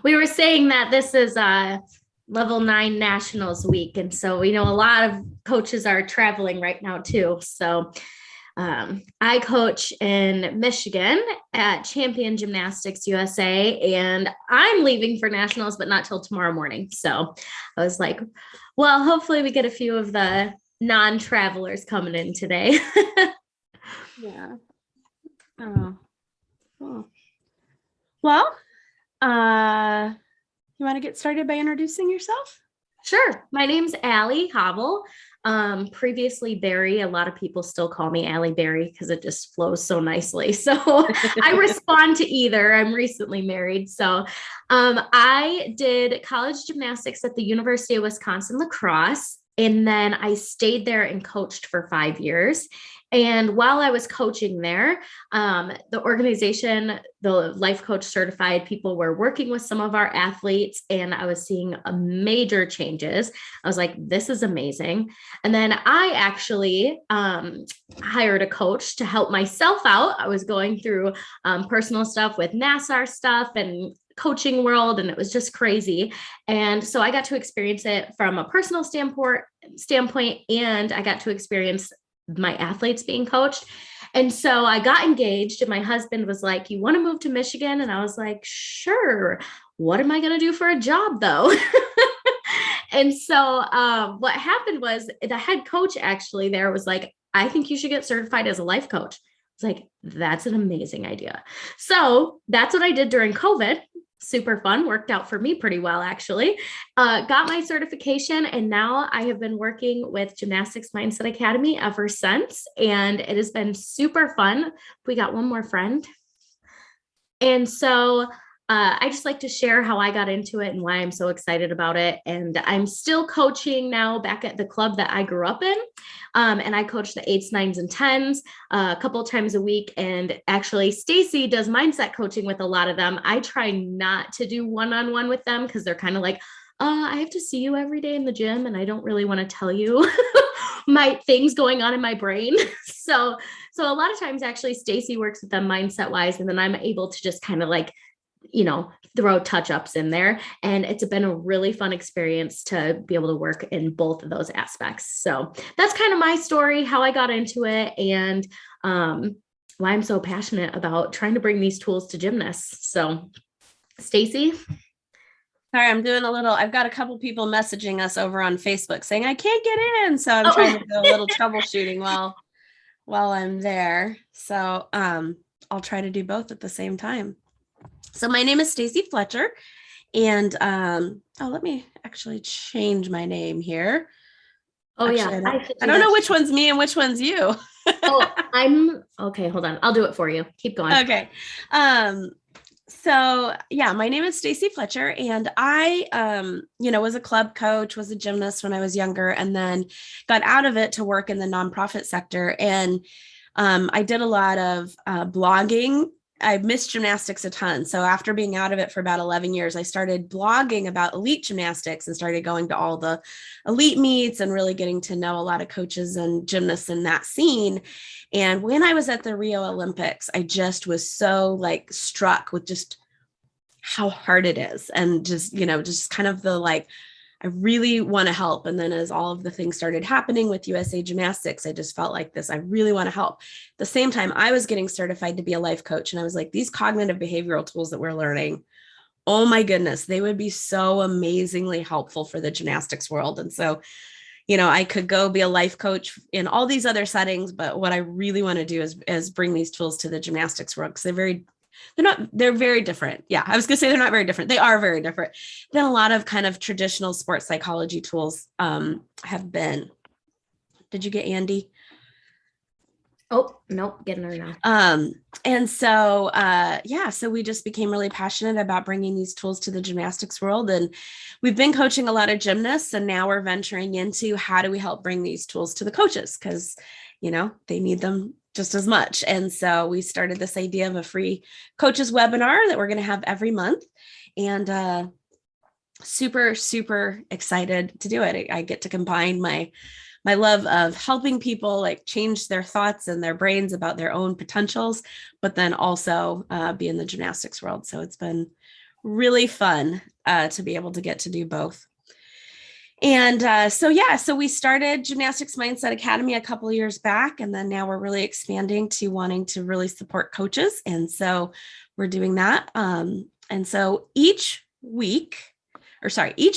we were saying that this is level 9 nationals week. And so we know a lot of coaches are traveling right now too. So I coach in Michigan at Champion Gymnastics USA, and I'm leaving for nationals, but not till tomorrow morning. So I was like, well, hopefully we get a few of the non-travelers coming in today. Yeah. Oh, cool. Well, you want to get started by introducing yourself? Sure. My name's Allie Hobble. Previously Barry. A lot of people still call me Allie Barry because it just flows so nicely. So I respond to either. I'm recently married. So I did college gymnastics at the University of Wisconsin La Crosse. And then I stayed there and coached for 5 years. And while I was coaching there, the organization, the life coach certified people were working with some of our athletes, and I was seeing major changes. I was like, this is amazing. And then I actually hired a coach to help myself out. I was going through personal stuff with NASAR stuff and coaching world, and it was just crazy. And so I got to experience it from a personal standpoint, and I got to experience my athletes being coached. And so I got engaged, and my husband was like, you want to move to Michigan? And I was like, sure. What am I going to do for a job though? And so what happened was the head coach actually there was like, I think you should get certified as a life coach. It's like, that's an amazing idea. So that's what I did during COVID. Super fun, worked out for me pretty well, actually. Got my certification, and now I have been working with Gymnastics Mindset Academy ever since, and it has been super fun. We got one more friend. And so I just like to share how I got into it and why I'm so excited about it. And I'm still coaching now back at the club that I grew up in. And I coach the 8s, 9s, and 10s a couple of times a week. And actually, Stacy does mindset coaching with a lot of them. I try not to do one-on-one with them because they're kind of like, I have to see you every day in the gym, and I don't really want to tell you my things going on in my brain. So a lot of times, actually, Stacy works with them mindset wise, and then I'm able to just kind of like, throw touch ups in there. And it's been a really fun experience to be able to work in both of those aspects. So that's kind of my story, how I got into it, and why I'm so passionate about trying to bring these tools to gymnasts. So, Stacy. Sorry, I've got a couple people messaging us over on Facebook saying I can't get in. So I'm trying to do a little troubleshooting while I'm there. So I'll try to do both at the same time. So my name is Stacy Fletcher, and let me actually change my name here. Oh, actually, yeah. I don't know which one's me and which one's you. Okay. Hold on. I'll do it for you. Keep going. Okay. So yeah, my name is Stacy Fletcher, and I, was a club coach, was a gymnast when I was younger, and then got out of it to work in the nonprofit sector. And I did a lot of blogging. I missed gymnastics a ton. So after being out of it for about 11 years, I started blogging about elite gymnastics and started going to all the elite meets and really getting to know a lot of coaches and gymnasts in that scene. And when I was at the Rio Olympics, I just was so struck with just how hard it is. And just kind of the I really want to help. And then as all of the things started happening with USA Gymnastics, I just felt like this, I really want to help. At the same time, I was getting certified to be a life coach. And I was like, these cognitive behavioral tools that we're learning, oh my goodness, they would be so amazingly helpful for the gymnastics world. And so, I could go be a life coach in all these other settings, but what I really want to do is bring these tools to the gymnastics world, because they're very different. Yeah, I was going to say they're not very different. They are very different than a lot of kind of traditional sports psychology tools have been. Did you get Andy? Oh, nope, getting her now. And so, so we just became really passionate about bringing these tools to the gymnastics world. And we've been coaching a lot of gymnasts, and now we're venturing into how do we help bring these tools to the coaches? Because, they need them just as much. And so we started this idea of a free coaches webinar that we're going to have every month, and super, super excited to do it. I get to combine my love of helping people change their thoughts and their brains about their own potentials, but then also be in the gymnastics world. So it's been really fun to be able to get to do both. And so we started Gymnastics Mindset Academy a couple of years back, and then now we're really expanding to wanting to really support coaches. And so we're doing that. And so each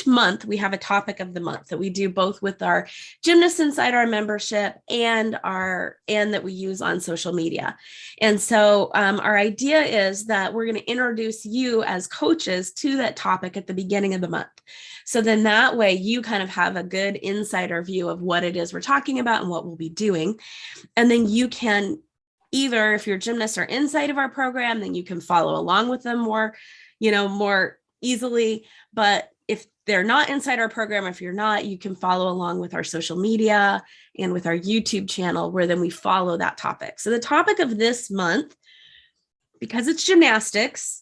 month, we have a topic of the month that we do both with our gymnasts inside our membership and that we use on social media. And so our idea is that we're going to introduce you as coaches to that topic at the beginning of the month. So then that way you kind of have a good insider view of what it is we're talking about and what we'll be doing. And then you can either, if your gymnasts are inside of our program, then you can follow along with them more easily. But if they're not inside our program, if you're not, you can follow along with our social media and with our YouTube channel, where then we follow that topic. So the topic of this month, because it's gymnastics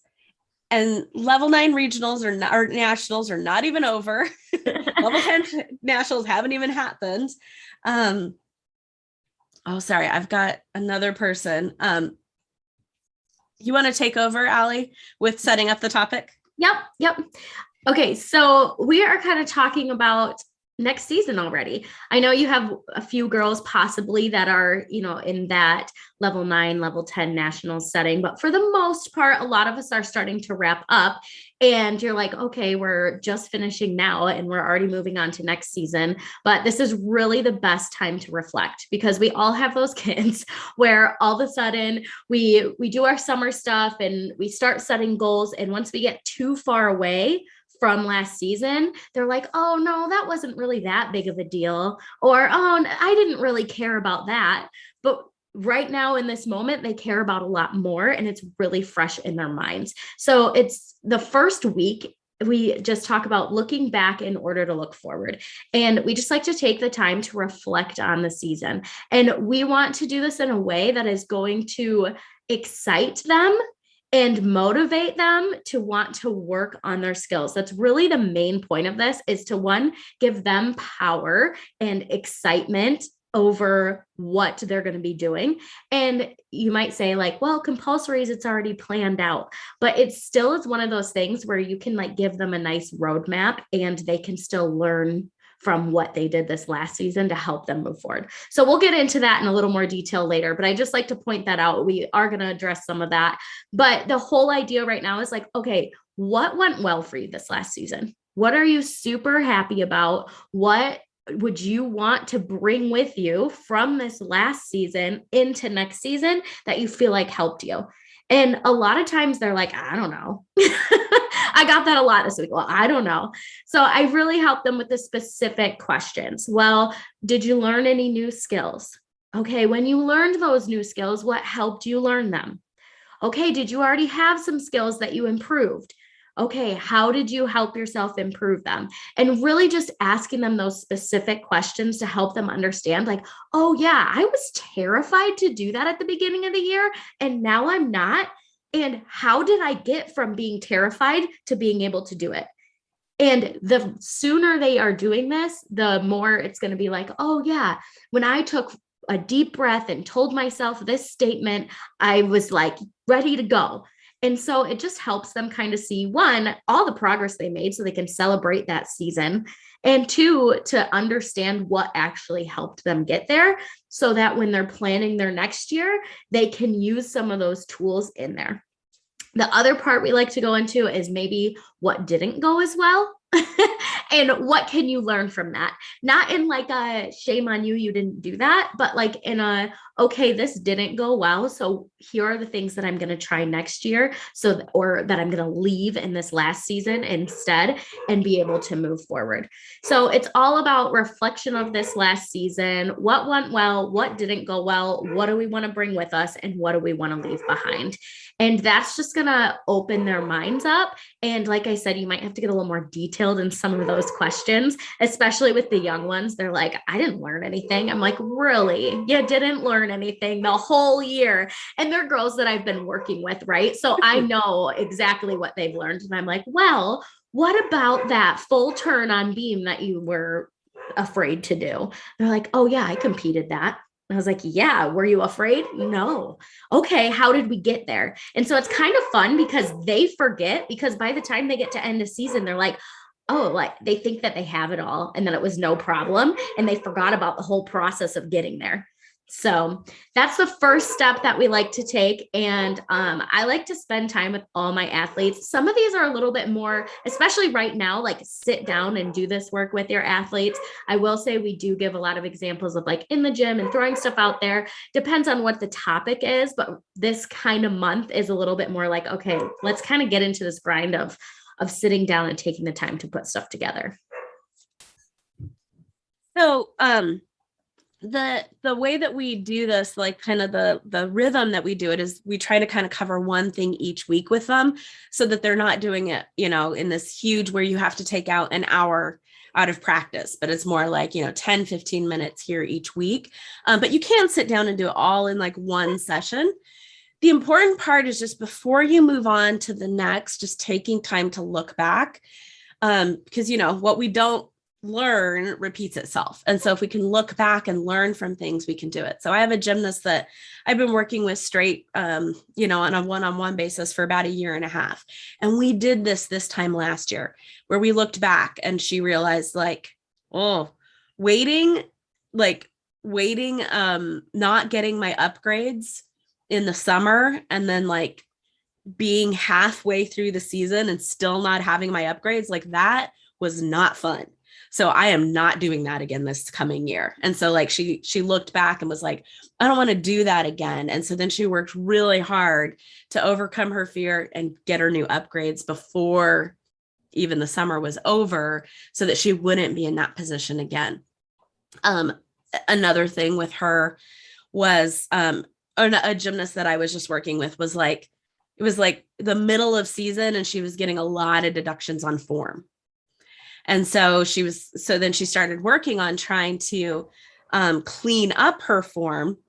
and level 9 regionals or nationals are not even over, level 10 nationals haven't even happened. Oh, sorry, I've got another person. You want to take over, Allie, with setting up the topic? Yep. Okay, so we are kind of talking about next season already. I know you have a few girls possibly that are, in that level 9, level 10 national setting, but for the most part, a lot of us are starting to wrap up, and you're like, okay, we're just finishing now and we're already moving on to next season. But this is really the best time to reflect, because we all have those kids where all of a sudden we do our summer stuff and we start setting goals. And once we get too far away from last season, they're like, oh no, that wasn't really that big of a deal. Or, oh, I didn't really care about that. But right now in this moment, they care about a lot more, and it's really fresh in their minds. So it's the first week, we just talk about looking back in order to look forward. And we just like to take the time to reflect on the season. And we want to do this in a way that is going to excite them and motivate them to want to work on their skills. That's really the main point of this, is to, one, give them power and excitement over what they're going to be doing. And you might say like, well, compulsories, it's already planned out, but it still is one of those things where you can like give them a nice roadmap and they can still learn from what they did this last season to help them move forward. So we'll get into that in a little more detail later, but I just like to point that out. We are going to address some of that, but the whole idea right now is like, okay, what went well for you this last season? What are you super happy about? What would you want to bring with you from this last season into next season that you feel like helped you? And a lot of times they're like, I don't know. I got that a lot this week. Well, I don't know. So I really help them with the specific questions. Well, did you learn any new skills? Okay, when you learned those new skills, what helped you learn them? Okay, did you already have some skills that you improved? Okay, how did you help yourself improve them? And really just asking them those specific questions to help them understand, like, oh yeah, I was terrified to do that at the beginning of the year, and now I'm not. And how did I get from being terrified to being able to do it? And the sooner they are doing this, the more it's going to be like, oh yeah, when I took a deep breath and told myself this statement, I was like ready to go. And so it just helps them kind of see, one, all the progress they made so they can celebrate that season, and two, to understand what actually helped them get there so that when they're planning their next year, they can use some of those tools in there. The other part we like to go into is maybe what didn't go as well. And what can you learn from that? Not in like a shame on you, you didn't do that, but like in a, okay, this didn't go well, so here are the things that I'm going to try next year, or that I'm going to leave in this last season instead, and be able to move forward. So it's all about reflection of this last season. What went well? What didn't go well? What do we want to bring with us? And what do we want to leave behind? And that's just going to open their minds up. And like I said, you might have to get a little more detailed in some of those questions, especially with the young ones. They're like, I didn't learn anything. I'm like, really? You didn't learn anything the whole year? And they're girls that I've been working with, right? So I know exactly what they've learned. And I'm like, well, what about that full turn on beam that you were afraid to do? They're like, oh yeah, I competed that. I was like, yeah, were you afraid? No. Okay, how did we get there? And so it's kind of fun because they forget, because by the time they get to end of season, they're like, oh, like they think that they have it all and that it was no problem. And they forgot about the whole process of getting there. So that's the first step that we like to take. And I like to spend time with all my athletes. Some of these are a little bit more, especially right now, like sit down and do this work with your athletes. I will say we do give a lot of examples of like in the gym and throwing stuff out there. Depends on what the topic is, but this kind of month is a little bit more like, okay, let's kind of get into this grind of sitting down and taking the time to put stuff together. So, the way that we do this, like kind of the rhythm that we do it is we try to kind of cover one thing each week with them so that they're not doing it, in this huge where you have to take out an hour out of practice, but it's more like, 10, 15 minutes here each week. But you can sit down and do it all in like one session. The important part is just before you move on to the next, just taking time to look back, because, what we don't learn repeats itself. And so if we can look back and learn from things, we can do it. So I have a gymnast that I've been working with straight, on a one-on-one basis for about a year and a half. And we did this time last year where we looked back and she realized waiting, not getting my upgrades in the summer and then like being halfway through the season and still not having my upgrades, like that was not fun. So I am not doing that again this coming year. And so like she looked back and was like, I don't want to do that again. And so then she worked really hard to overcome her fear and get her new upgrades before even the summer was over so that she wouldn't be in that position again. Another thing with her was a gymnast that I was just working with was like, it was like the middle of season and she was getting a lot of deductions on form. And so then she started working on trying to clean up her form.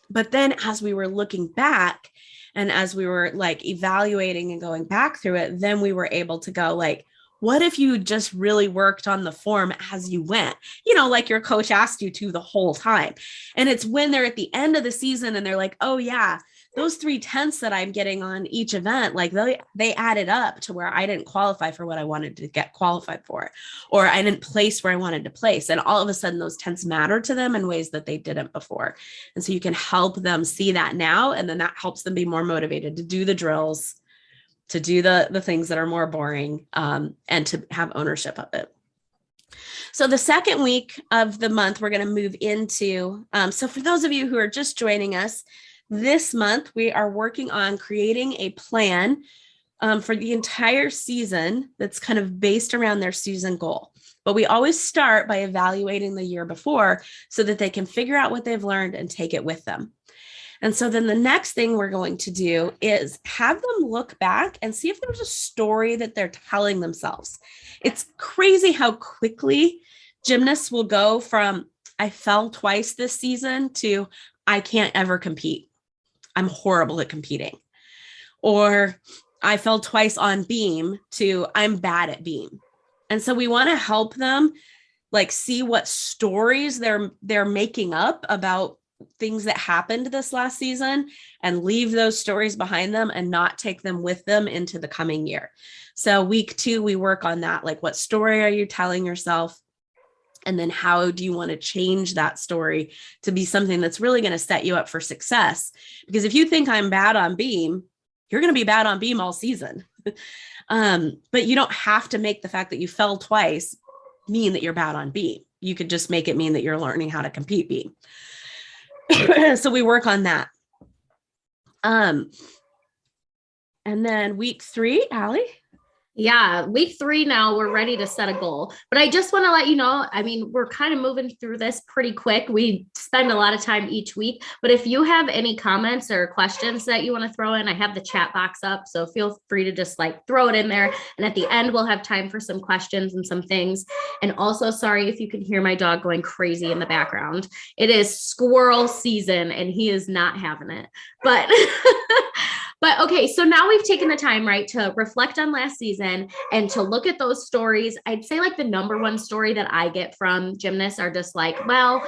But then as we were looking back and as we were like evaluating and going back through it, then we were able to go like, what if you just really worked on the form as you went, like your coach asked you to the whole time. And it's when they're at the end of the season and they're like, oh yeah, those 3/10 that I'm getting on each event, like they added up to where I didn't qualify for what I wanted to get qualified for, or I didn't place where I wanted to place. And all of a sudden those tenths matter to them in ways that they didn't before. And so you can help them see that now. And then that helps them be more motivated to do the drills, to do the things that are more boring, and to have ownership of it. So the second week of the month, we're going to move into, so for those of you who are just joining us, this month, we are working on creating a plan for the entire season that's kind of based around their season goal. But we always start by evaluating the year before so that they can figure out what they've learned and take it with them. And so then the next thing we're going to do is have them look back and see if there's a story that they're telling themselves. It's crazy how quickly gymnasts will go from, I fell twice this season to, I can't ever compete. I'm horrible at competing. Or I fell twice on beam to, I'm bad at beam. And so we want to help them like see what stories they're making up about things that happened this last season and leave those stories behind them and not take them with them into the coming year. So week 2, we work on that. Like, what story are you telling yourself? And then how do you want to change that story to be something that's really going to set you up for success? Because if you think I'm bad on beam, you're going to be bad on beam all season. But you don't have to make the fact that you fell twice mean that you're bad on beam. You could just make it mean that you're learning how to compete beam. So we work on that. And then week 3, Allie? Yeah, week 3 now, we're ready to set a goal. But I just want to let you know, I mean, we're kind of moving through this pretty quick. We spend a lot of time each week. But if you have any comments or questions that you want to throw in, I have the chat box up. So feel free to just like throw it in there. And at the end, we'll have time for some questions and some things. And also, sorry if you can hear my dog going crazy in the background. It is squirrel season and he is not having it. But But okay, so now we've taken the time, right, to reflect on last season and to look at those stories. I'd say like the number one story that I get from gymnasts are just like, well,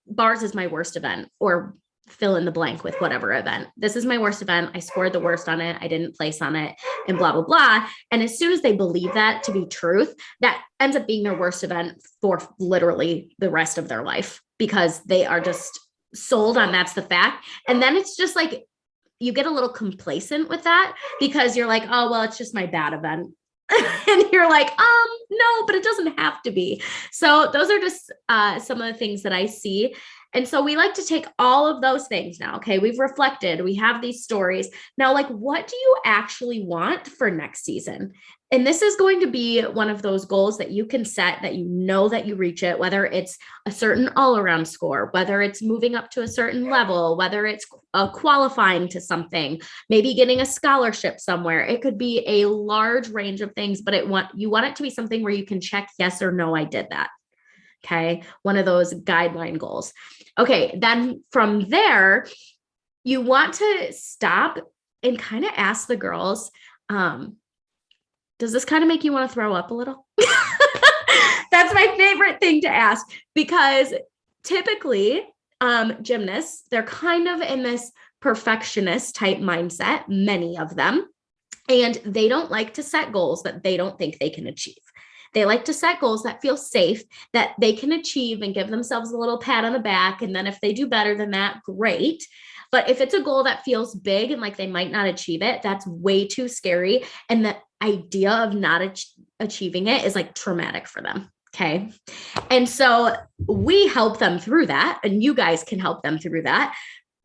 bars is my worst event, or fill in the blank with whatever event. This is my worst event. I scored the worst on it. I didn't place on it, and blah, blah, blah. And as soon as they believe that to be truth, that ends up being their worst event for literally the rest of their life, because they are just sold on that's the fact. And then it's just like, you get a little complacent with that, because you're like, oh, well, it's just my bad event. And you're like, no, but it doesn't have to be. So those are just some of the things that I see. And so we like to take all of those things now. Okay, we've reflected, we have these stories. Now, like, what do you actually want for next season? And this is going to be one of those goals that you can set, that you know that you reach it, whether it's a certain all-around score, whether it's moving up to a certain level, whether it's qualifying to something, maybe getting a scholarship somewhere. It could be a large range of things, but you want it to be something where you can check yes or no, I did that. Okay, one of those guideline goals. Okay, then from there, you want to stop and kind of ask the girls, does this kind of make you want to throw up a little? That's my favorite thing to ask, because typically gymnasts, they're kind of in this perfectionist type mindset, many of them, and they don't like to set goals that they don't think they can achieve. They like to set goals that feel safe, that they can achieve, and give themselves a little pat on the back. And then if they do better than that, great. But if it's a goal that feels big and like they might not achieve it, that's way too scary. And the idea of not achieving it is like traumatic for them. Okay. And so we help them through that, and you guys can help them through that.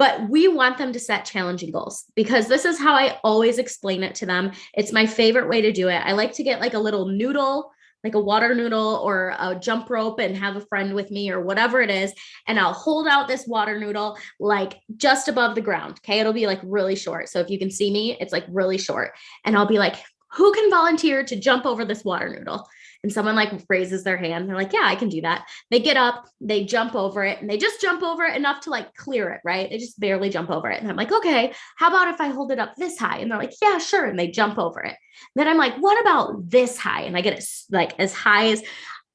But we want them to set challenging goals, because this is how I always explain it to them. It's my favorite way to do it. I like to get like a little noodle, like a water noodle or a jump rope, and have a friend with me or whatever it is. And I'll hold out this water noodle like just above the ground. Okay. It'll be like really short. So if you can see me, it's like really short. And I'll be like, who can volunteer to jump over this water noodle? And someone like raises their hand. They're like, yeah, I can do that. They get up, they jump over it, and they just jump over it enough to like clear it, right? They just barely jump over it. And I'm like, okay, how about if I hold it up this high? And they're like, yeah, sure. And they jump over it. Then I'm like, what about this high? And I get it like as high as,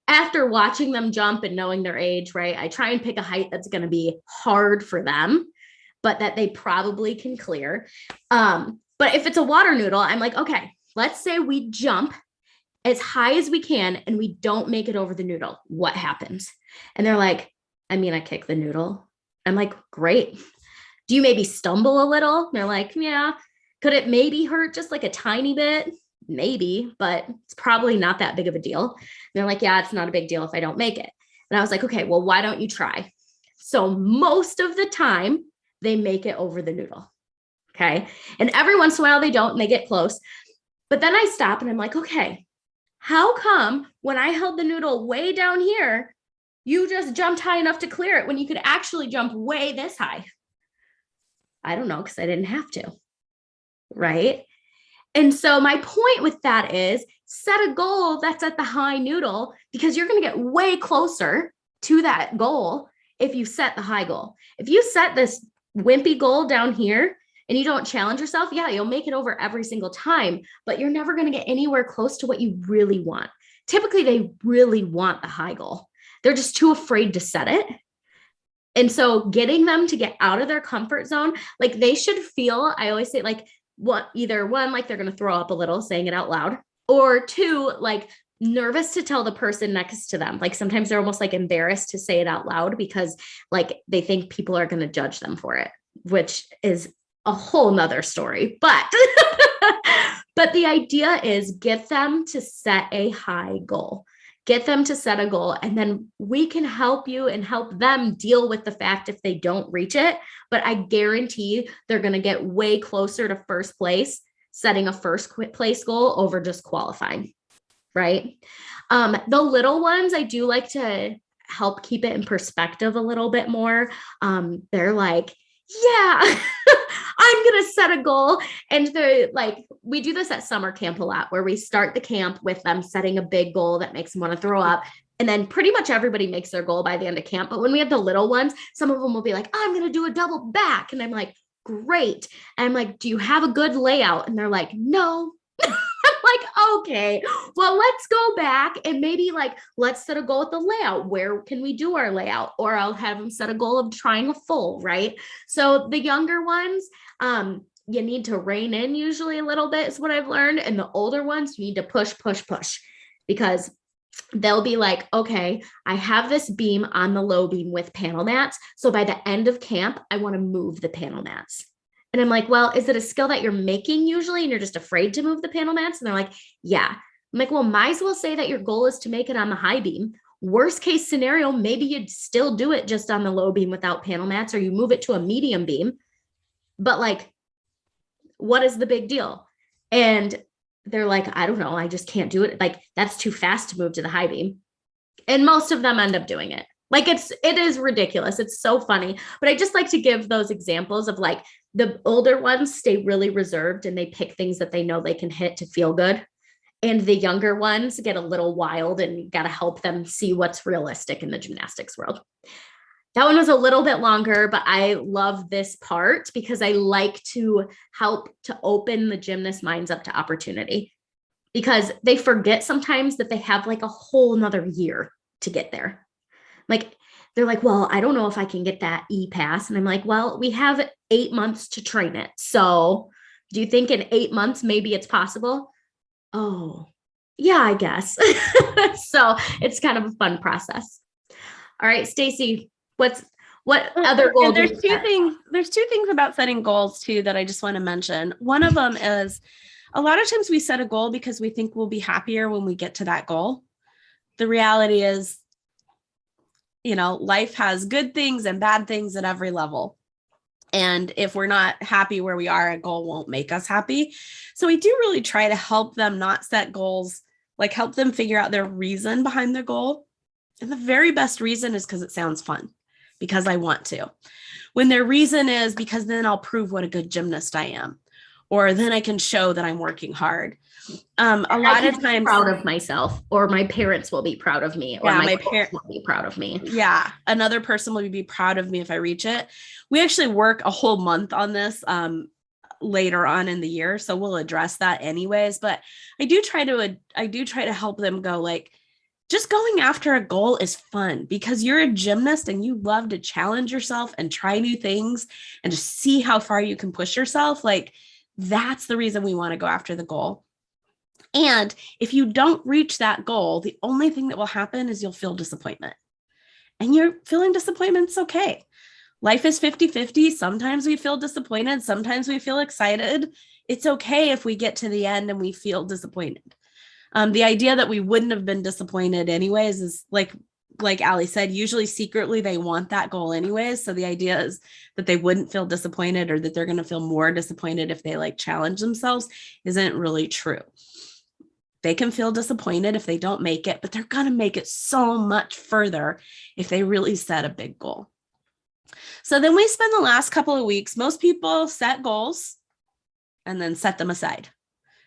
after watching them jump and knowing their age, right? I try and pick a height that's going to be hard for them, but that they probably can clear. But if it's a water noodle, I'm like, okay, let's say we jump as high as we can and we don't make it over the noodle. What happens? And they're like, I mean, I kick the noodle. I'm like, great. Do you maybe stumble a little? And they're like, yeah. Could it maybe hurt just like a tiny bit? Maybe, but it's probably not that big of a deal. And they're like, yeah, it's not a big deal if I don't make it. And I was like, okay, well, why don't you try? So most of the time they make it over the noodle. Okay. And every once in a while they don't, and they get close. But then I stop and I'm like, okay, how come when I held the noodle way down here, you just jumped high enough to clear it when you could actually jump way this high? I don't know, because I didn't have to, right? And so my point with that is set a goal that's at the high noodle, because you're going to get way closer to that goal if you set the high goal. If you set this wimpy goal down here, and you don't challenge yourself, yeah, you'll make it over every single time, but you're never going to get anywhere close to what you really want. Typically, they really want the high goal. They're just too afraid to set it. And so getting them to get out of their comfort zone, like they should feel, I always say like either one, like they're going to throw up a little saying it out loud, or two, like nervous to tell the person next to them. Like sometimes they're almost like embarrassed to say it out loud, because like they think people are going to judge them for it, which is a whole nother story. But the idea is get them to set a high goal, get them to set a goal, and then we can help you and help them deal with the fact if they don't reach it. But I guarantee they're going to get way closer to first place setting a first place goal over just qualifying, right? The little ones, I do like to help keep it in perspective a little bit more. They're like, yeah, I'm going to set a goal. And they're like, we do this at summer camp a lot, where we start the camp with them setting a big goal that makes them want to throw up. And then pretty much everybody makes their goal by the end of camp. But when we have the little ones, some of them will be like, I'm going to do a double back. And I'm like, great. And I'm like, do you have a good layout? And they're like, no. I'm like, okay, well, let's go back and maybe like, let's set a goal with the layout. Where can we do our layout? Or I'll have them set a goal of trying a full, right? So the younger ones, you need to rein in usually a little bit is what I've learned. And the older ones, you need to push, push, push, because they'll be like, okay, I have this beam on the low beam with panel mats. So by the end of camp, I want to move the panel mats. And I'm like, well, is it a skill that you're making usually and you're just afraid to move the panel mats? And they're like, yeah. I'm like, well, might as well say that your goal is to make it on the high beam. Worst case scenario, maybe you'd still do it just on the low beam without panel mats, or you move it to a medium beam. But like, what is the big deal? And they're like, I don't know, I just can't do it. Like, that's too fast to move to the high beam. And most of them end up doing it. Like, it is ridiculous. It's so funny. But I just like to give those examples of like the older ones stay really reserved and they pick things that they know they can hit to feel good. And the younger ones get a little wild, and you got to help them see what's realistic in the gymnastics world. That one was a little bit longer, but I love this part because I like to help to open the gymnast minds up to opportunity, because they forget sometimes that they have like a whole nother year to get there. Like, they're like, well, I don't know if I can get that E-pass. And I'm like, well, we have 8 months to train it. So do you think in 8 months, maybe it's possible? Oh, yeah, I guess. So it's kind of a fun process. All right, Stacy, what other goal? There's two things about setting goals too that I just want to mention. One of them is a lot of times we set a goal because we think we'll be happier when we get to that goal. The reality is, life has good things and bad things at every level. And if we're not happy where we are, a goal won't make us happy. So we do really try to help them not set goals, like help them figure out their reason behind their goal. And the very best reason is because it sounds fun, because I want to. When their reason is because then I'll prove what a good gymnast I am, or then I can show that I'm working hard. A lot of times, proud of myself, or my parents will be proud of me, or my parents will be proud of me. Yeah, another person will be proud of me if I reach it. We actually work a whole month on this later on in the year, so we'll address that anyways. But I do try to help them go like, just going after a goal is fun because you're a gymnast and you love to challenge yourself and try new things and just see how far you can push yourself. Like, that's the reason we want to go after the goal. And if you don't reach that goal, the only thing that will happen is you'll feel disappointment. And you're feeling disappointment's okay. Life is 50-50. Sometimes we feel disappointed. Sometimes we feel excited. It's okay if we get to the end and we feel disappointed. The idea that we wouldn't have been disappointed anyways is like Allie said, usually secretly they want that goal anyways. So the idea is that they wouldn't feel disappointed, or that they're going to feel more disappointed if they like challenge themselves, isn't really true. They can feel disappointed if they don't make it, but they're going to make it so much further if they really set a big goal. So then we spend the last couple of weeks, most people set goals and then set them aside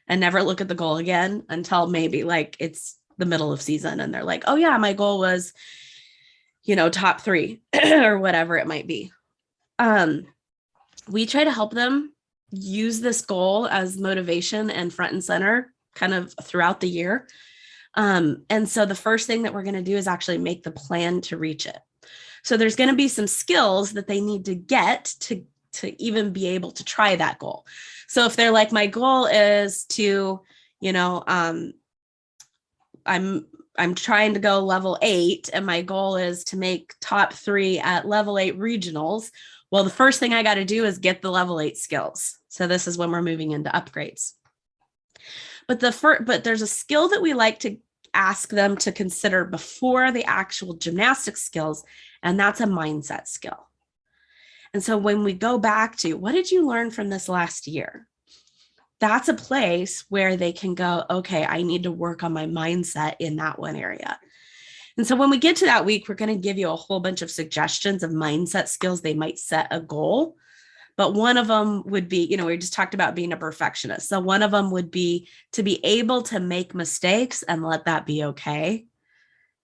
and never look at the goal again until maybe like it's the middle of season and they're like, oh yeah, my goal was, top 3 or whatever it might be. We try to help them use this goal as motivation and front and center kind of throughout the year. And so the first thing that we're going to do is actually make the plan to reach it. So there's going to be some skills that they need to get to even be able to try that goal. So if they're like, my goal is to, I'm trying to go level 8 and my goal is to make top 3 at level 8 regionals. Well, the first thing I got to do is get the level 8 skills. So this is when we're moving into upgrades. But there's a skill that we like to ask them to consider before the actual gymnastics skills, and that's a mindset skill. And so when we go back to what did you learn from this last year? That's a place where they can go, okay, I need to work on my mindset in that one area. And so when we get to that week, we're going to give you a whole bunch of suggestions of mindset skills they might set a goal. But one of them would be, we just talked about being a perfectionist. So one of them would be to be able to make mistakes and let that be okay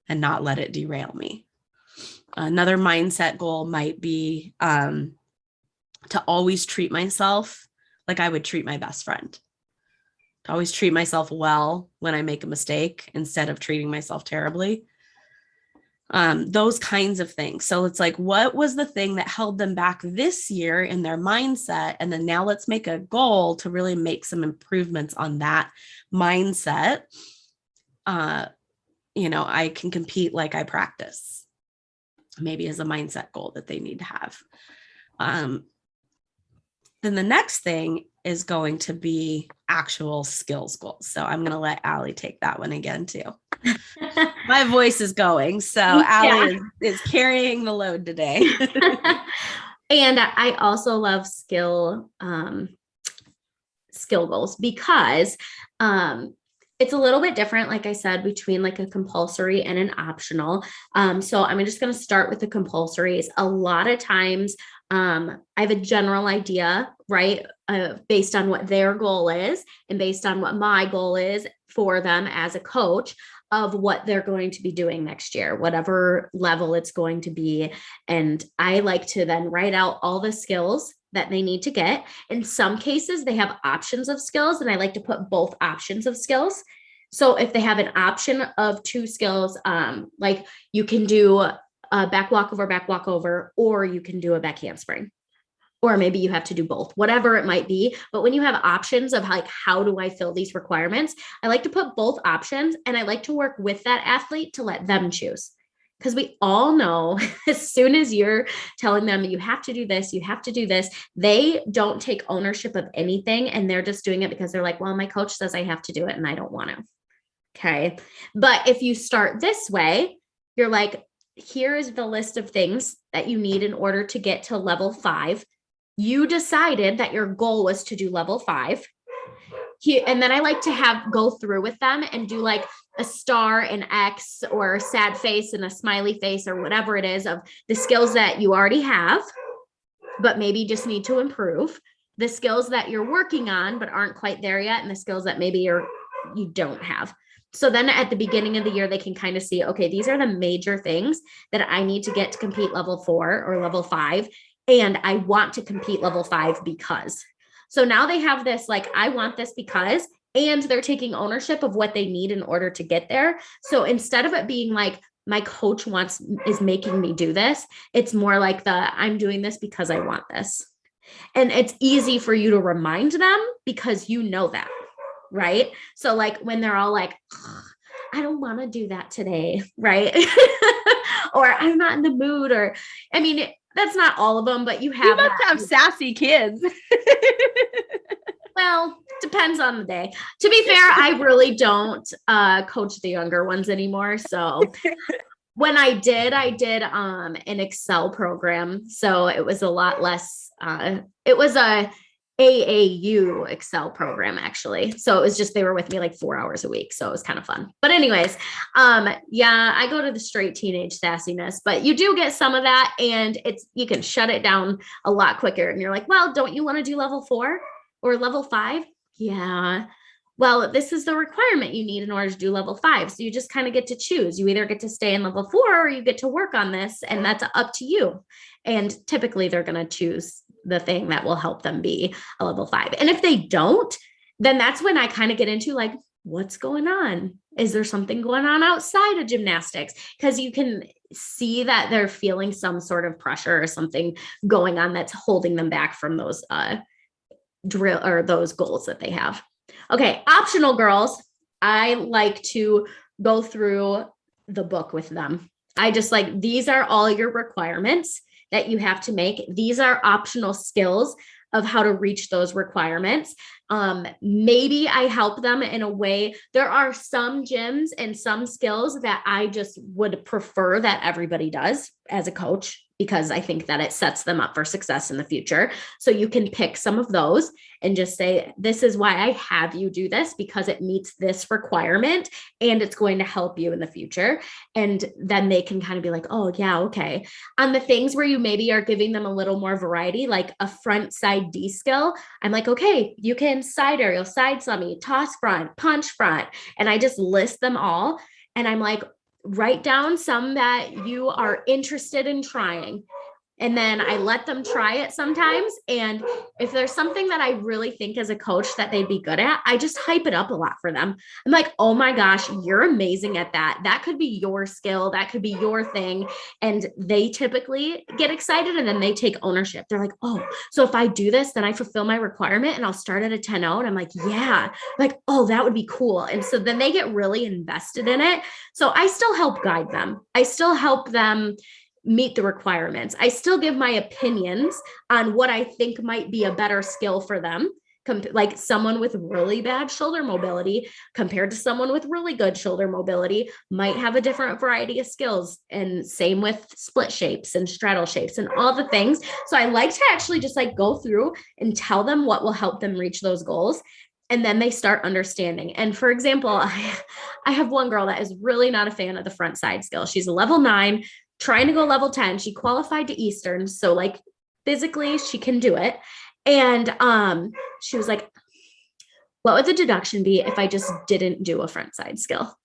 and not let it derail me. Another mindset goal might be to always treat myself like I would treat my best friend. to always treat myself well when I make a mistake instead of treating myself terribly. Those kinds of things. So it's like, what was the thing that held them back this year in their mindset? And then now let's make a goal to really make some improvements on that mindset. I can compete like I practice, maybe as a mindset goal that they need to have. Then the next thing is going to be actual skills goals. So I'm going to let Allie take that one again too. My voice is going. So Allie is carrying the load today. And I also love skill goals because it's a little bit different, like I said, between like a compulsory and an optional. So I'm just going to start with the compulsories. A lot of times I have a general idea, right? Based on what their goal is and based on what my goal is for them as a coach of what they're going to be doing next year, whatever level it's going to be. And I like to then write out all the skills that they need to get. In some cases, they have options of skills, and I like to put both options of skills. So if they have an option of 2 skills, like you can do a back walkover, or you can do a back handspring, or maybe you have to do both, whatever it might be. But when you have options of like, how do I fill these requirements? I like to put both options, and I like to work with that athlete to let them choose. Because we all know as soon as you're telling them you have to do this, you have to do this, they don't take ownership of anything. And they're just doing it because they're like, well, my coach says I have to do it and I don't want to. Okay. But if you start this way, you're like, here is the list of things that you need in order to get to level 5. You decided that your goal was to do level 5. And then I like to go through with them and do like a star, an X, or a sad face and a smiley face, or whatever it is of the skills that you already have, but maybe just need to improve, the skills that you're working on, but aren't quite there yet, and the skills that maybe you don't have. So then at the beginning of the year, they can kind of see, okay, these are the major things that I need to get to compete level 4 or level 5. And I want to compete level 5 because. So now they have this, like, I want this because, and they're taking ownership of what they need in order to get there. So instead of it being like, my coach is making me do this, it's more like I'm doing this because I want this. And it's easy for you to remind them because you know that, right? So like when they're all like, I don't want to do that today, right? Or I'm not in the mood, or, I mean, that's not all of them, but you must have sassy kids. Well, depends on the day. To be fair, I really don't coach the younger ones anymore. So when I did an Excel program. So it was a lot less, it was a AAU Excel program, actually. So it was just, they were with me like 4 hours a week. So it was kind of fun. But anyways, yeah, I go to the straight teenage sassiness, but you do get some of that, and you can shut it down a lot quicker. And you're like, well, don't you want to do level 4 or level 5? Yeah. Well, this is the requirement you need in order to do level 5. So you just kind of get to choose. You either get to stay in level 4 or you get to work on this, and that's up to you. And typically they're going to choose the thing that will help them be a level 5. And if they don't, then that's when I kind of get into like, what's going on? Is there something going on outside of gymnastics? Because you can see that they're feeling some sort of pressure or something going on that's holding them back from those drill or those goals that they have. Okay, optional girls, I like to go through the book with them. I just like, these are all your requirements that you have to make. These are optional skills of how to reach those requirements. Maybe I help them in a way. There are some gyms and some skills that I just would prefer that everybody does as a coach, because I think that it sets them up for success in the future. So you can pick some of those and just say, this is why I have you do this, because it meets this requirement and it's going to help you in the future. And then they can kind of be like, oh yeah, okay. On the things where you maybe are giving them a little more variety, like a front side D skill, I'm like, okay, you can side aerial, side summy, toss front, punch front. And I just list them all. And I'm like, write down some that you are interested in trying. And then I let them try it sometimes. And if there's something that I really think as a coach that they'd be good at, I just hype it up a lot for them. I'm like, oh my gosh, you're amazing at that. That could be your skill. That could be your thing. And they typically get excited and then they take ownership. They're like, oh, so if I do this, then I fulfill my requirement and I'll start at a 10-0. And I'm like, yeah, like, oh, that would be cool. And so then they get really invested in it. So I still help guide them. I still help them meet the requirements. I still give my opinions on what I think might be a better skill for them. Like someone with really bad shoulder mobility compared to someone with really good shoulder mobility might have a different variety of skills. And same with split shapes and straddle shapes and all the things. So I like to actually just like go through and tell them what will help them reach those goals. And then they start understanding. And for example, I have one girl that is really not a fan of the front side skill. She's a level 9, trying to go level 10. She qualified to Eastern. So like physically she can do it. And she was like, what would the deduction be if I just didn't do a front side skill?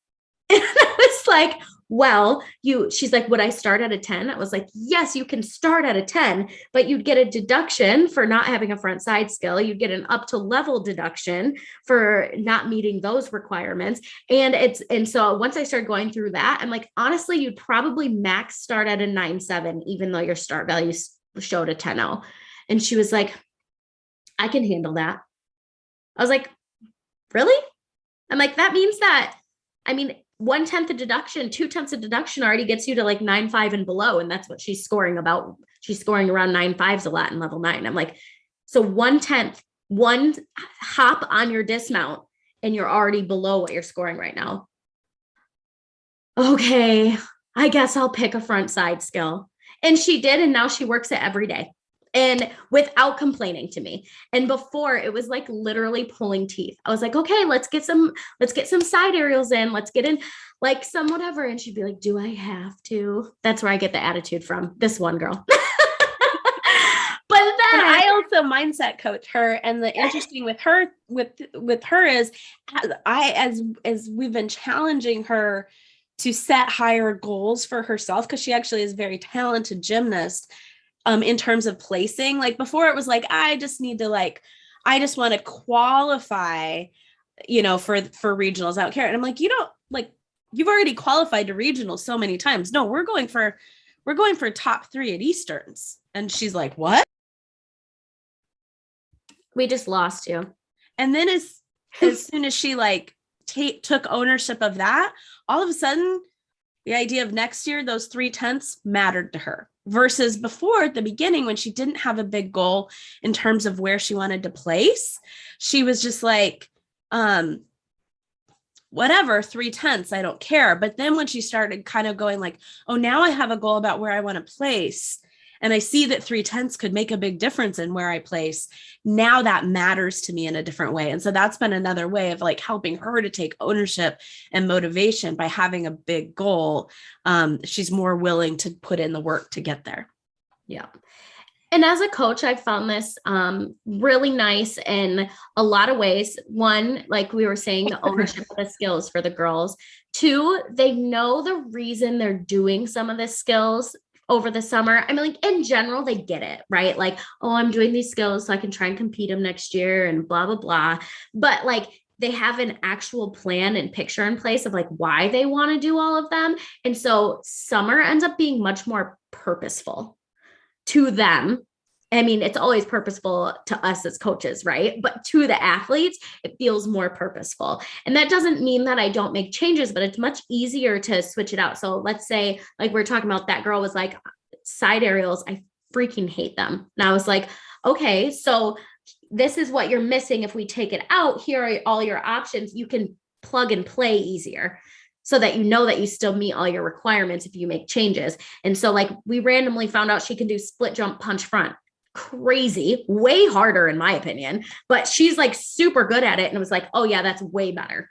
And I was like, well, she's like, would I start at a 10? I was like, yes, you can start at a 10, but you'd get a deduction for not having a front side skill. You'd get an up to level deduction for not meeting those requirements. And so once I started going through that, I'm like, honestly, you'd probably max start at a 9.7, even though your start value showed a 10.0. And she was like, I can handle that. I was like, really? I'm like, that means that, I mean, 1/10 of deduction, 2/10 of deduction already gets you to like 9.5 and below. And that's what she's scoring about. She's scoring around 9.5s a lot in level 9. I'm like, so 1/10, one hop on your dismount and you're already below what you're scoring right now. Okay, I guess I'll pick a front side skill. And she did. And now she works it every day. And without complaining to me. And before it was like literally pulling teeth. I was like, okay, let's get some side aerials in. Let's get in like some whatever. And she'd be like, do I have to? That's where I get the attitude from. This one girl. But then I also mindset coach her. And the interesting with her is as we've been challenging her to set higher goals for herself, because she actually is a very talented gymnast. In terms of placing, like before it was like, I just want to qualify, for regionals. I don't care. And I'm like, you've already qualified to regionals so many times. No, we're going for top 3 at Easterns. And she's like, what? We just lost you. And then as soon as she took ownership of that, all of a sudden the idea of next year, those 3/10 mattered to her. Versus before at the beginning, when she didn't have a big goal in terms of where she wanted to place, she was just like, whatever, 3/10, I don't care. But then when she started kind of going like, oh, now I have a goal about where I want to place, and I see that 3/10 could make a big difference in where I place, now that matters to me in a different way. And so that's been another way of like helping her to take ownership and motivation by having a big goal. She's more willing to put in the work to get there. Yeah. And as a coach, I found this really nice in a lot of ways. One, like we were saying, the ownership of the skills for the girls. 2, they know the reason they're doing some of the skills over the summer. I mean, like in general, they get it, right? Like, oh, I'm doing these skills so I can try and compete them next year and blah, blah, blah. But like they have an actual plan and picture in place of like why they want to do all of them. And so summer ends up being much more purposeful to them. I mean, it's always purposeful to us as coaches, right? But to the athletes, it feels more purposeful. And that doesn't mean that I don't make changes, but it's much easier to switch it out. So let's say, like we're talking about, that girl was like, side aerials, I freaking hate them. And I was like, okay, so this is what you're missing. If we take it out, here are all your options. You can plug and play easier, so that you know that you still meet all your requirements if you make changes. And so like we randomly found out she can do split jump punch front. Crazy, way harder in my opinion, but she's like super good at it. And it was like, oh yeah, that's way better.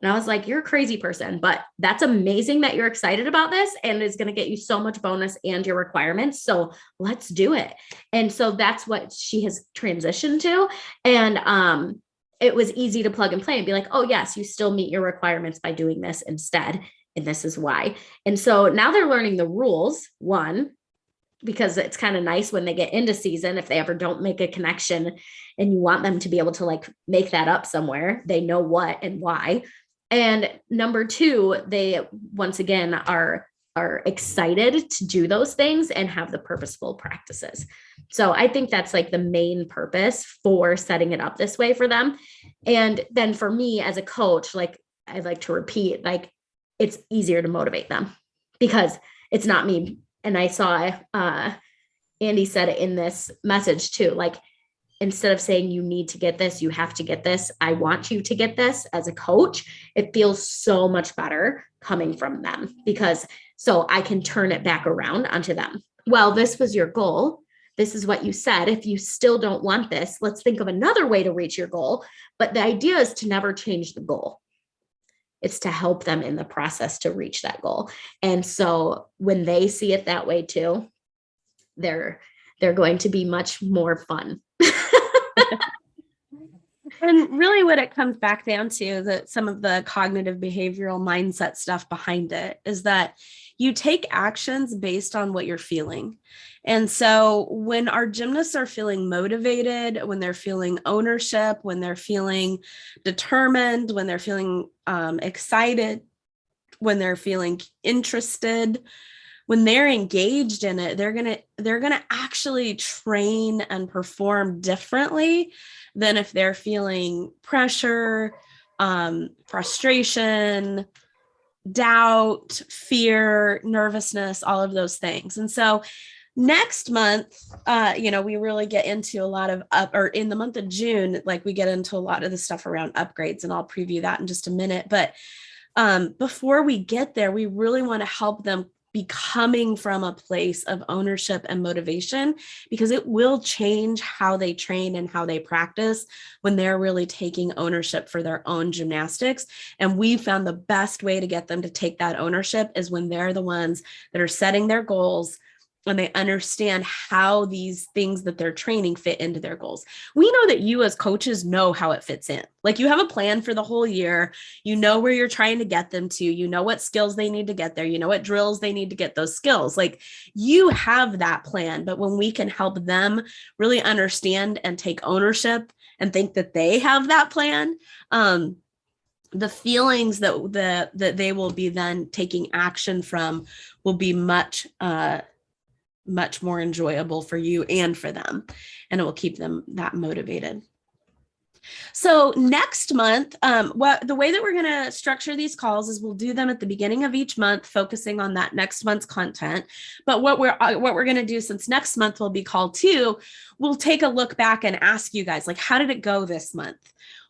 And I was like, you're a crazy person, but that's amazing that you're excited about this and it's going to get you so much bonus and your requirements. So let's do it. And so that's what she has transitioned to. And it was easy to plug and play and be like, oh yes, you still meet your requirements by doing this instead. And this is why. And so now they're learning the rules. 1, because it's kind of nice when they get into season, if they ever don't make a connection and you want them to be able to like make that up somewhere, they know what and why. And number two, they once again are excited to do those things and have the purposeful practices. So I think that's like the main purpose for setting it up this way for them. And then for me as a coach, like I like to repeat, like it's easier to motivate them because it's not me. And I saw Andy said it in this message too, like instead of saying you need to get this, you have to get this, I want you to get this as a coach, it feels so much better coming from them because so I can turn it back around onto them. Well, this was your goal. This is what you said. If you still don't want this, let's think of another way to reach your goal. But the idea is to never change the goal. It's to help them in the process to reach that goal. And so when they see it that way too, they're going to be much more fun. And really what it comes back down to, that some of the cognitive behavioral mindset stuff behind it is that you take actions based on what you're feeling. And so when our gymnasts are feeling motivated, when they're feeling ownership, when they're feeling determined, when they're feeling excited, when they're feeling interested, when they're engaged in it, they're gonna actually train and perform differently than if they're feeling pressure, frustration, doubt, fear, nervousness, all of those things. And so next month, we really get into a lot of in the month of June, like we get into a lot of the stuff around upgrades, and I'll preview that in just a minute. But before we get there, we really want to help them be coming from a place of ownership and motivation, because it will change how they train and how they practice when they're really taking ownership for their own gymnastics. And we found the best way to get them to take that ownership is when they're the ones that are setting their goals and they understand how these things that they're training fit into their goals. We know that you as coaches know how it fits in. Like you have a plan for the whole year. You know where you're trying to get them to. You know what skills they need to get there. You know what drills they need to get those skills. Like you have that plan. But when we can help them really understand and take ownership and think that they have that plan, the feelings that they will be then taking action from will be much more enjoyable for you and for them, and it will keep them that motivated. So next month, the way that we're going to structure these calls is we'll do them at the beginning of each month, focusing on that next month's content. But what we're going to do, since next month will be call 2, we'll take a look back and ask you guys, like, how did it go this month?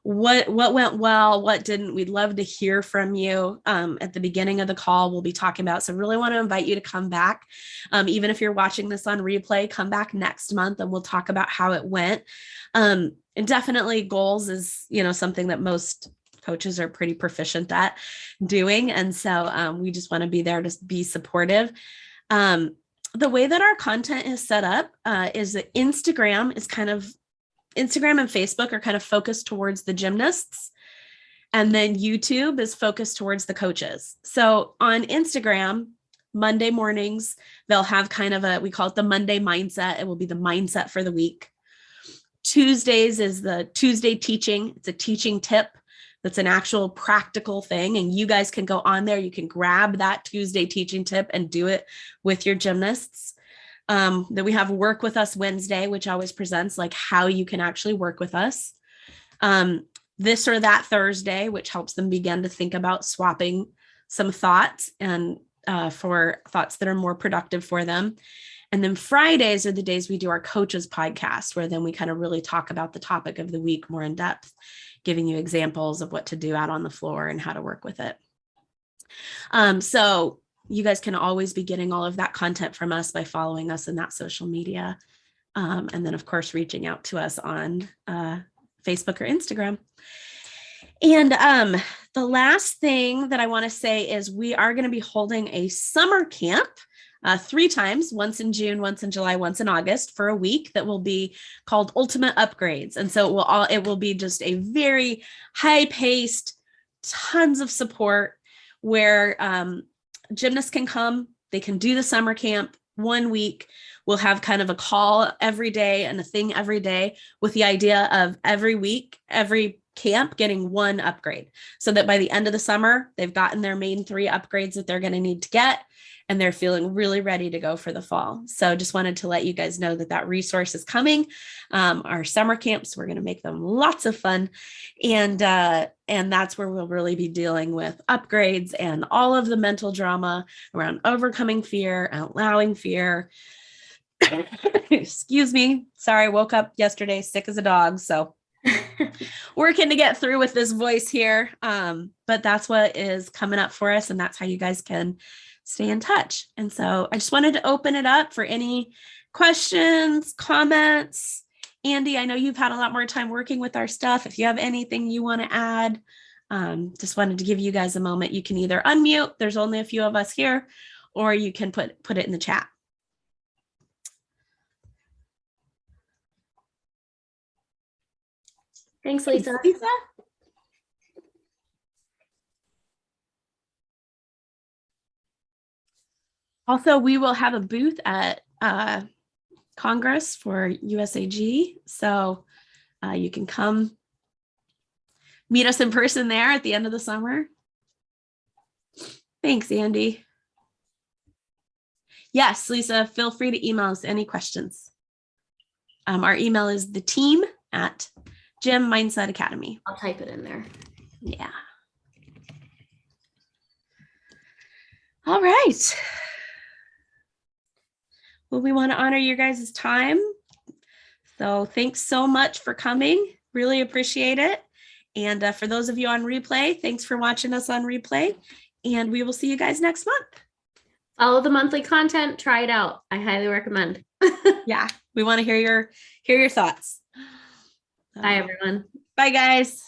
What went well, what didn't? We'd love to hear from you. At the beginning of the call, we'll be talking about, so really want to invite you to come back. Even if you're watching this on replay, come back next month and we'll talk about how it went. And definitely goals is, something that most coaches are pretty proficient at doing. And so we just want to be there to be supportive. The way that our content is set up is that Instagram and Facebook are kind of focused towards the gymnasts, and then YouTube is focused towards the coaches. So on Instagram, Monday mornings, they'll have kind of we call it the Monday mindset. It will be the mindset for the week. Tuesdays is the Tuesday teaching. It's a teaching tip. That's an actual practical thing. And you guys can go on there. You can grab that Tuesday teaching tip and do it with your gymnasts. That we have Work With Us Wednesday, which always presents like how you can actually work with us. This or That Thursday, which helps them begin to think about swapping some thoughts and for thoughts that are more productive for them. And then Fridays are the days we do our coaches podcast, where then we kind of really talk about the topic of the week more in depth, giving you examples of what to do out on the floor and how to work with it. So you guys can always be getting all of that content from us by following us in that social media. And then, of course, reaching out to us on Facebook or Instagram. And the last thing that I want to say is we are going to be holding a summer camp 3 times, once in June, once in July, once in August, for a week, that will be called Ultimate Upgrades. And so it will be just a very high-paced, tons of support, where gymnasts can come, they can do the summer camp 1 week. we'll have kind of a call every day and a thing every day with the idea of every week, every camp getting one upgrade, so that by the end of the summer, they've gotten their main 3 upgrades that they're going to need to get, and they're feeling really ready to go for the fall. So just wanted to let you guys know that that resource is coming. Our summer camps, we're going to make them lots of fun. And that's where we'll really be dealing with upgrades and all of the mental drama around overcoming fear and allowing fear. Excuse me. Sorry, I woke up yesterday sick as a dog. So working to get through with this voice here. But that's what is coming up for us. And that's how you guys can stay in touch. And so I just wanted to open it up for any questions, comments. Andy, I know you've had a lot more time working with our stuff. If you have anything you want to add, just wanted to give you guys a moment. You can either unmute, there's only a few of us here, or you can put it in the chat. Thanks, Lisa. Thanks, Lisa. Also, we will have a booth at Congress for USAG. So you can come meet us in person there at the end of the summer. Thanks, Andy. Yes, Lisa, feel free to email us any questions. Our email is theteam@Gym Mindset Academy. I'll type it in there. Yeah. All right. Well, we want to honor your guys' time. So thanks so much for coming. Really appreciate it. And for those of you on replay, thanks for watching us on replay. And we will see you guys next month. Follow the monthly content. Try it out. I highly recommend. Yeah, we want to hear your thoughts. Bye, everyone. Bye, guys.